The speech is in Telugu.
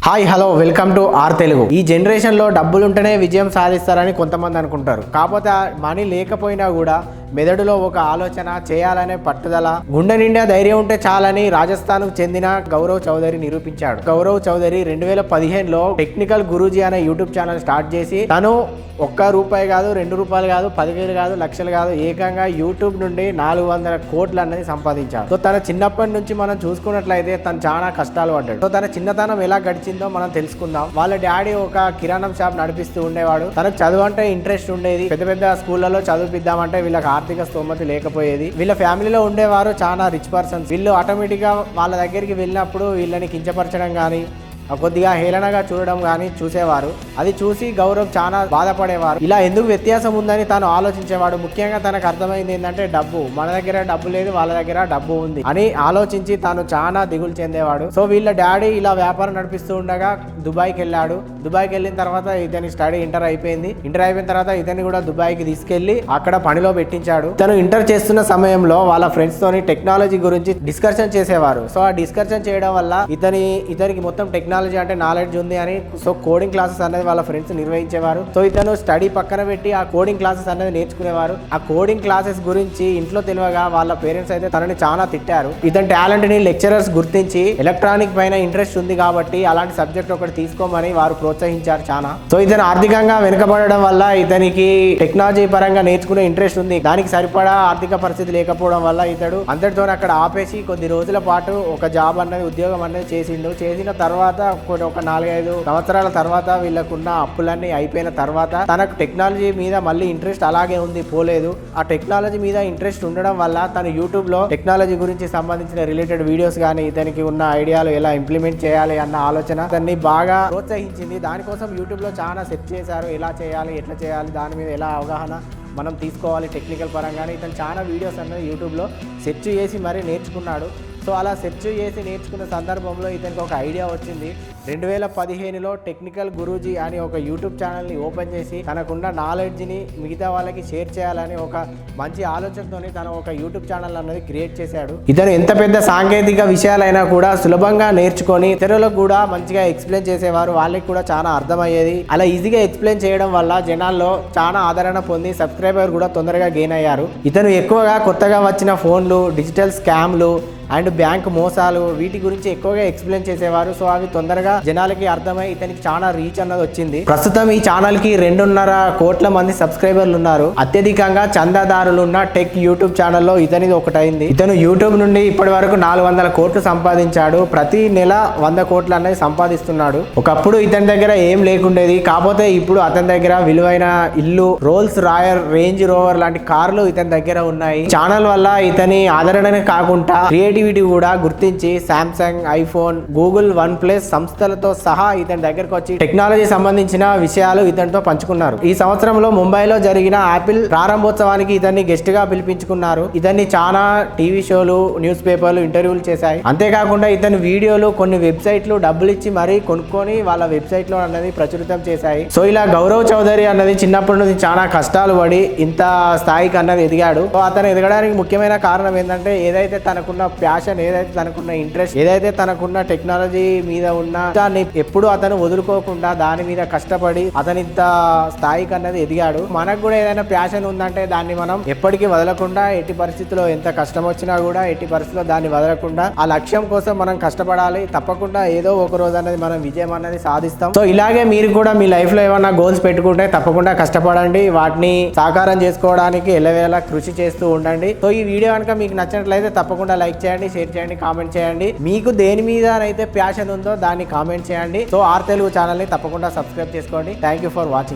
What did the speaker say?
Hi hello welcome to our Telugu. ఈ జనరేషన్లో డబ్బులుంటేనే విజయం సాధిస్తారని కొంతమంది అనుకుంటారు. కాకపోతే మనీ లేకపోయినా కూడా మెదడులో ఒక ఆలోచన, చేయాలనే పట్టుదల, గుండె నిండా ధైర్యం ఉంటే చాలని రాజస్థాన్కు చెందిన గౌరవ్ చౌదరి నిరూపించాడు. గౌరవ్ చౌదరి 2015లో టెక్నికల్ గురూజీ అనే యూట్యూబ్ ఛానల్ స్టార్ట్ చేసి తను ₹1 కాదు, ₹2 కాదు, 10,000 కాదు, లక్షలు కాదు, ఏకంగా యూట్యూబ్ నుండి 400 కోట్లు అన్నది సంపాదించాడు. సో తన చిన్నప్పటి నుంచి మనం చూసుకున్నట్లయితే తను చాలా కష్టాలు పడ్డాడు. సో తన చిన్నతనం ఎలా గడిచిందో మనం తెలుసుకుందాం. వాళ్ళ డాడీ ఒక కిరాణం షాప్ నడిపిస్తూ ఉండేవాడు. తనకు చదువు అంటే ఇంట్రెస్ట్ ఉండేది. పెద్ద పెద్ద స్కూళ్లలో చదివిద్దామంటే వీళ్ళకి ఆర్థిక స్తోమత లేకపోయేది. వీళ్ళ ఫ్యామిలీలో ఉండేవారు చాలా రిచ్ పర్సన్స్. వీళ్ళు ఆటోమేటిక్ గా వాళ్ళ దగ్గరికి వెళ్ళినప్పుడు వీళ్ళని కించపరచడం కానీ, కొద్దిగా హేళనగా చూడడం కానీ చూసేవారు. అది చూసి గౌరవ్ చాలా బాధపడేవారు. ఇలా ఎందుకు వ్యత్యాసం ఉందని తాను ఆలోచించేవాడు. ముఖ్యంగా తనకు అర్థమైంది ఏంటంటే డబ్బు, మన దగ్గర డబ్బు లేదు, వాళ్ళ దగ్గర డబ్బు ఉంది అని ఆలోచించి తాను చాలా దిగులు చెందేవాడు. సో వీళ్ళ డాడీ ఇలా వ్యాపారం నడిపిస్తూ ఉండగా దుబాయ్కి వెళ్ళాడు. దుబాయ్కి వెళ్ళిన తర్వాత ఇతని స్టడీ ఇంటర్ అయిపోయింది. ఇంటర్ అయిపోయిన తర్వాత ఇతన్ని కూడా దుబాయ్కి తీసుకెళ్లి అక్కడ పనిలో పెట్టించాడు. తను ఇంటర్ చేస్తున్న సమయంలో వాళ్ళ ఫ్రెండ్స్ తోని టెక్నాలజీ గురించి డిస్కషన్ చేసేవారు. సో ఆ డిస్కషన్ చేయడం వల్ల ఇతనికి మొత్తం టెక్నాలజీ అంటే నాలెడ్జ్ ఉంది అని సో కోడింగ్ క్లాసెస్ అనేది వాళ్ళ ఫ్రెండ్స్ నిర్వహించేవారు. సో ఇతను స్టడీ పక్కన పెట్టి ఆ కోడింగ్ క్లాసెస్ అనేది నేర్చుకునేవారు. ఆ కోడింగ్ క్లాసెస్ గురించి ఇంట్లో తెలియగా వాళ్ళ పేరెంట్స్ అయితే తనని చాలా తిట్టారు. ఇతని టాలెంట్ ని లెక్చరర్స్ గుర్తించి ఎలక్ట్రానిక్ పైన ఇంట్రెస్ట్ ఉంది కాబట్టి అలాంటి సబ్జెక్ట్ ఒకటి తీసుకోమని వారు ప్రోత్సహించారు చాలా. సో ఇతను ఆర్థికంగా వెనుకబడడం వల్ల ఇతనికి టెక్నాలజీ పరంగా నేర్చుకునే ఇంట్రెస్ట్ ఉంది. దానికి సరిపడా ఆర్థిక పరిస్థితి లేకపోవడం వల్ల ఇతడు అంతటితో అక్కడ ఆపేసి కొద్ది రోజుల పాటు ఒక జాబ్ అనేది, ఉద్యోగం అనేది చేసిండు. చేసిన తర్వాత ఒక 4-5 సంవత్సరాల తర్వాత వీళ్ళకున్న అప్పులన్నీ అయిపోయిన తర్వాత తనకు టెక్నాలజీ మీద మళ్ళీ ఇంట్రెస్ట్ అలాగే ఉంది, పోలేదు. ఆ టెక్నాలజీ మీద ఇంట్రెస్ట్ ఉండడం వల్ల తను యూట్యూబ్ లో టెక్నాలజీ గురించి సంబంధించిన రిలేటెడ్ వీడియోస్ కానీ, ఇతనికి ఉన్న ఐడియాలు ఎలా ఇంప్లిమెంట్ చేయాలి అన్న ఆలోచన తన్ని బాగా ప్రోత్సహించింది. దానికోసం యూట్యూబ్ లో చాలా సెర్చ్ చేశారు. ఎలా చేయాలి, ఎట్లా చేయాలి, దాని మీద ఎలా అవగాహన మనం తీసుకోవాలి టెక్నికల్ పరంగానే. ఇతను చాలా వీడియోస్ అనేది యూట్యూబ్లో సెర్చ్ చేసి మరీ నేర్చుకున్నాడు. సో అలా సెర్చ్ చేసి నేర్చుకున్న సందర్భంలో ఇతనికి ఒక ఐడియా వచ్చింది. 2015లో టెక్నికల్ గురూజీ అని ఒక యూట్యూబ్ ఛానల్ని ఓపెన్ చేసి తనకున్న నాలెడ్జ్ని మిగతా వాళ్ళకి షేర్ చేయాలని ఒక మంచి ఆలోచనతోని తను ఒక యూట్యూబ్ ఛానల్ అనేది క్రియేట్ చేశాడు. ఇతను ఎంత పెద్ద సాంకేతిక విషయాలైనా కూడా సులభంగా నేర్చుకొని ఇతరులకు కూడా మంచిగా ఎక్స్ప్లెయిన్ చేసేవారు. వాళ్ళకి కూడా చాలా అర్థమయ్యేది. అలా ఈజీగా ఎక్స్ప్లెయిన్ చేయడం వల్ల జనాల్లో చాలా ఆదరణ పొంది సబ్స్క్రైబర్ కూడా తొందరగా గెయిన్ అయ్యారు. ఇతను ఎక్కువగా కొత్తగా వచ్చిన ఫోన్లు, డిజిటల్ స్కామ్లు అండ్ బ్యాంక్ మోసాలు వీటి గురించి ఎక్కువగా ఎక్స్ప్లెయిన్ చేసేవారు. సో అవి తొందరగా జనాలకి అర్థమై ఇతనికి చాలా రీచ్ అన్నది వచ్చింది. ప్రస్తుతం ఈ ఛానల్ కి 2.5 కోట్ల మంది సబ్స్క్రైబర్లు ఉన్నారు. అత్యధికంగా చందాదారులు ఉన్న టెక్ యూట్యూబ్ ఛానల్లో ఇతనిది ఒకటైంది. ఇతను యూట్యూబ్ నుండి ఇప్పటి వరకు 400 కోట్లు సంపాదించాడు. ప్రతి నెల 100 కోట్లు అనేది సంపాదిస్తున్నాడు. ఒకప్పుడు ఇతని దగ్గర ఏం లేకుండేది. కాకపోతే ఇప్పుడు అతని దగ్గర విలువైన ఇల్లు, రోల్స్ రాయర్, రేంజ్ రోవర్ లాంటి కార్లు ఇతని దగ్గర ఉన్నాయి. ఛానల్ వల్ల ఇతని ఆదరణనే కాకుండా క్రియేటివిటీ కూడా గుర్తించి సామ్సంగ్, ఐఫోన్, గూగుల్, OnePlus సంస్థలతో సహా ఇతని దగ్గరకు వచ్చి టెక్నాలజీ సంబంధించిన విషయాలు ఇతనితో పంచుకున్నారు. ఈ సంవత్సరంలో ముంబైలో జరిగిన యాపిల్ ప్రారంభోత్సవానికి ఇతన్ని గెస్ట్ గా పిలిపించుకున్నారు. ఇతన్ని చాలా టీవీ షోలు, న్యూస్ పేపర్లు ఇంటర్వ్యూలు చేశాయి. అంతేకాకుండా ఇతని వీడియోలు కొన్ని వెబ్సైట్లు డబ్బులు ఇచ్చి మరీ కొనుక్కొని వాళ్ళ వెబ్సైట్ లో అన్నది ప్రచురితం చేశాయి. సో ఇలా గౌరవ్ చౌదరి అన్నది చిన్నప్పటి నుంచి చాలా కష్టాలు పడి ఇంత స్థాయికి అన్నది ఎదిగాడు. సో అతను ఎదగడానికి ముఖ్యమైన కారణం ఏంటంటే ఏదైతే తనకున్న ప్యాషన్, ఏదైతే తనకున్న ఇంట్రెస్ట్, ఏదైతే తనకున్న టెక్నాలజీ మీద ఉన్న దాన్ని ఎప్పుడు అతను వదులుకోకుండా దాని మీద కష్టపడి అతని ఇంత స్థాయికి అన్నది ఎదిగాడు. మనకు కూడా ఏదైనా ప్యాషన్ ఉందంటే దాన్ని మనం ఎప్పటికీ వదలకుండా, ఎట్టి పరిస్థితుల్లో ఎంత కష్టం వచ్చినా కూడా ఎట్టి పరిస్థితుల్లో దాన్ని వదలకుండా ఆ లక్ష్యం కోసం మనం కష్టపడాలి. తప్పకుండా ఏదో ఒక రోజు అనేది మనం విజయం అనేది సాధిస్తాం. సో ఇలాగే మీరు కూడా మీ లైఫ్ లో ఏమన్నా గోల్స్ పెట్టుకుంటే తప్పకుండా కష్టపడండి. వాటిని సాకారం చేసుకోవడానికి ఎల్లవేళ కృషి చేస్తూ ఉండండి. సో ఈ వీడియో కనుక మీకు నచ్చినట్లయితే తప్పకుండా లైక్ చేయండి, షేర్ చేయండి, కామెంట్ చేయండి. మీకు దేని మీద అయితే ప్యాషన్ ఉందో దాన్ని కామెంట్ చేయండి. సో ఆర్ తెలుగు ఛానల్ ని తప్పకుండా సబ్స్క్రైబ్ చేసుకోండి. Thank you for watching.